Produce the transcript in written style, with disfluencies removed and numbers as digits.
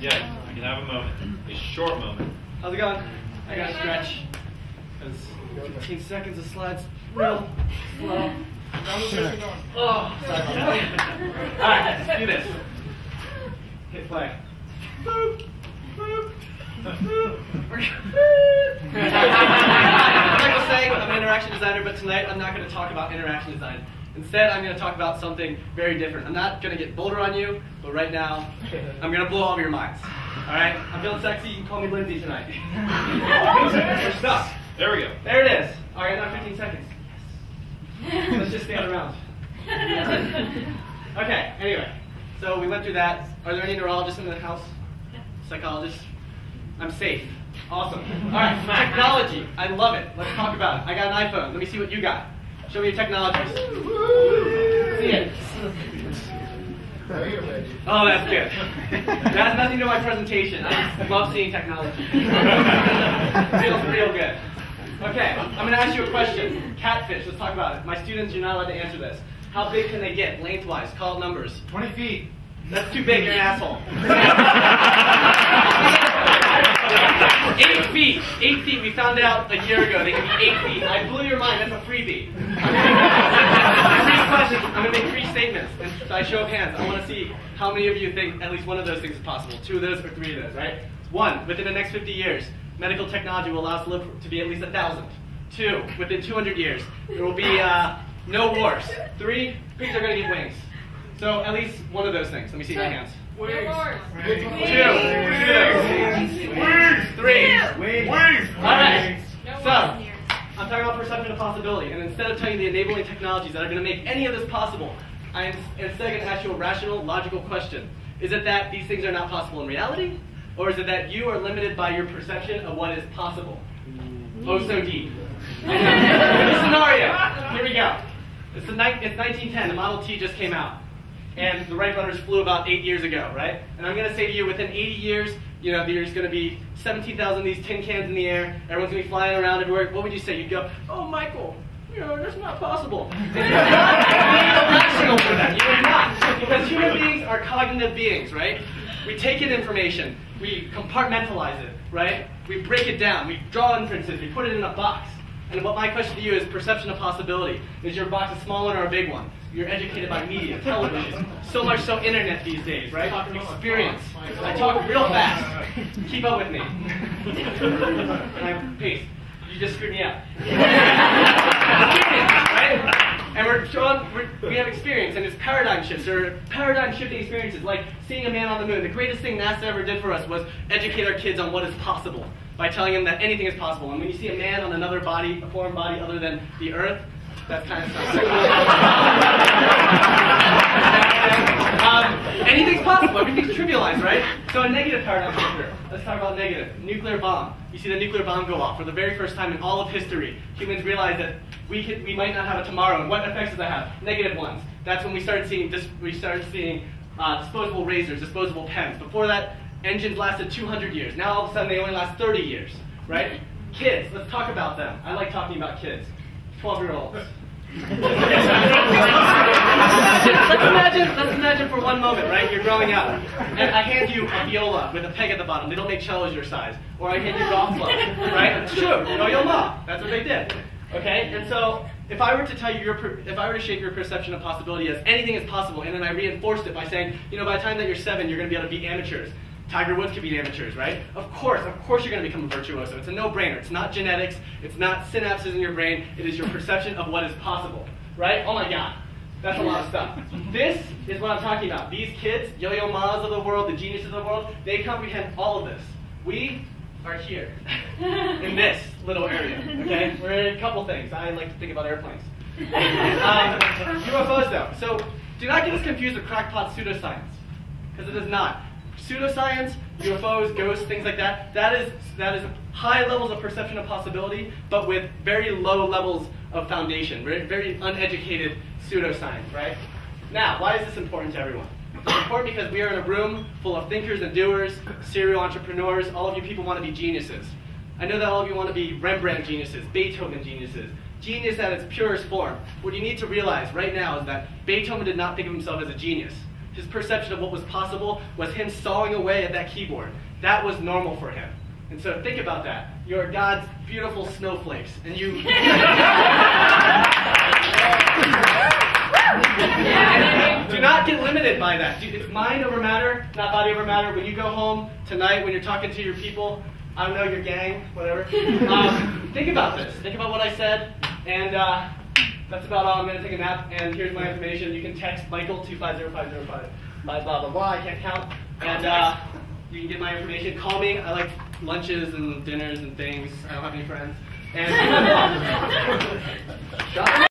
Yes, you can have a moment. A short moment. How's it going? I gotta stretch. Because 15 seconds of slides real slow. Oh, sorry about that. Alright, let's do this. Hit play. Boop, boop, boop. Like I was saying, I'm an interaction designer, but tonight I'm not going to talk about interaction design. Instead, I'm going to talk about something very different. I'm not going to get Boulder on you, but right now, I'm going to blow all of your minds. Alright? I'm feeling sexy, you can call me Lindsay tonight. We're stuck. There we go. There it is. Alright, now 15 seconds. Yes. Let's just stand around. Okay, anyway. So we went through that. Are there any neurologists in the house? Psychologists? I'm safe. Awesome. Alright, technology. I love it. Let's talk about it. I got an iPhone. Let me see what you got. Show me your technologies. See it. Oh, that's good. That has nothing to do with my presentation. I just love seeing technology. Feels real good. Okay, I'm going to ask you a question. Catfish, let's talk about it. My students, you're not allowed to answer this. How big can they get, lengthwise? Call it numbers. 20 feet. That's too big, you're an asshole. 8 feet. 8 feet, we found out a year ago they can be 8 feet. I blew your mind, that's a freebie. 3 questions, I'm going to make 3 statements. And by show of hands, I want to see how many of you think at least one of those things is possible. 2 of those or 3 of those, right? 1, within the next 50 years, medical technology will allow us to live to be at least 1,000. 2, within 200 years, there will be no wars. 3, pigs are going to get wings. So at least one of those things. Let me see my hands. Wings. 2. 3. Alright. So, I'm talking about perception of possibility. And instead of telling you the enabling technologies that are going to make any of this possible, I'm instead going to ask you a rational, logical question. Is it that these things are not possible in reality? Or is it that you are limited by your perception of what is possible? Oh, so deep. Scenario. Here we go. It's 1910. The Model T just came out. And the Wright brothers flew about 8 years ago, right? And I'm going to say to you, within 80 years, you know, there's going to be 17,000 of these tin cans in the air. Everyone's going to be flying around everywhere. What would you say? You'd go, oh, Michael, you know, that's not possible. And you're not irrational for that. You're not. Because human beings are cognitive beings, right? We take in information. We compartmentalize it, right? We break it down. We draw inferences. We put it in a box. And what my question to you is perception of possibility. Is your box a small one or a big one? You're educated by media, television, so much so internet these days, right? Experience. I talk real fast. Keep up with me. And pace. You just screwed me up. Experience, right? And we have experience, and it's paradigm shifts, or paradigm shifting experiences, like seeing a man on the moon. The greatest thing NASA ever did for us was educate our kids on what is possible, by telling them that anything is possible. And when you see a man on another body, a foreign body other than the Earth, that kind of stuff. Anything's possible. Everything's trivialized, right? So a negative paradigm shifter. Let's talk about negative. Nuclear bomb. You see the nuclear bomb go off. For the very first time in all of history, humans realized that we might not have a tomorrow. And what effects does that have? Negative ones. That's when we started seeing disposable razors, disposable pens. Before that, engines lasted 200 years. Now all of a sudden they only last 30 years, right? Kids, let's talk about them. I like talking about kids. 12-year-olds. Let's imagine for one moment, right? You're growing up, and I hand you a viola with a peg at the bottom. They don't make cellos your size. Or I hand you a golf club, right? It's true. Yo ma. That's what they did. Okay? And so, if I were to tell you if I were to shape your perception of possibility as anything is possible, and then I reinforced it by saying, you know, by the time that you're 7, you're going to be able to beat amateurs. Tiger Woods could beat amateurs, right? Of course you're going to become a virtuoso. It's a no-brainer. It's not genetics. It's not synapses in your brain. It is your perception of what is possible, right? Oh my God, that's a lot of stuff. This is what I'm talking about. These kids, Yo-Yo Ma's of the world, the geniuses of the world, they comprehend all of this. We are here in this little area, okay? We're in a couple things. I like to think about airplanes. UFOs, though. So do not get us confused with crackpot pseudoscience, because it is not. Pseudoscience, UFOs, ghosts, things like that, that is high levels of perception of possibility, but with very low levels of foundation, very uneducated pseudoscience, right? Now, why is this important to everyone? It's important because we are in a room full of thinkers and doers, serial entrepreneurs. All of you people want to be geniuses. I know that all of you want to be Rembrandt geniuses, Beethoven geniuses, genius at its purest form. What you need to realize right now is that Beethoven did not think of himself as a genius. his perception of what was possible was him sawing away at that keyboard. That was normal for him. And so think about that. You're God's beautiful snowflakes, and you... Do not get limited by that. It's mind over matter, not body over matter. When you go home tonight, when you're talking to your people, I don't know, your gang, whatever, think about this. Think about what I said, and that's about all. I'm going to take a nap, and here's my information. You can text Michael 250505. Blah, blah, blah. I can't count. And you can get my information. Call me. I like lunches and dinners and things. I don't have any friends. And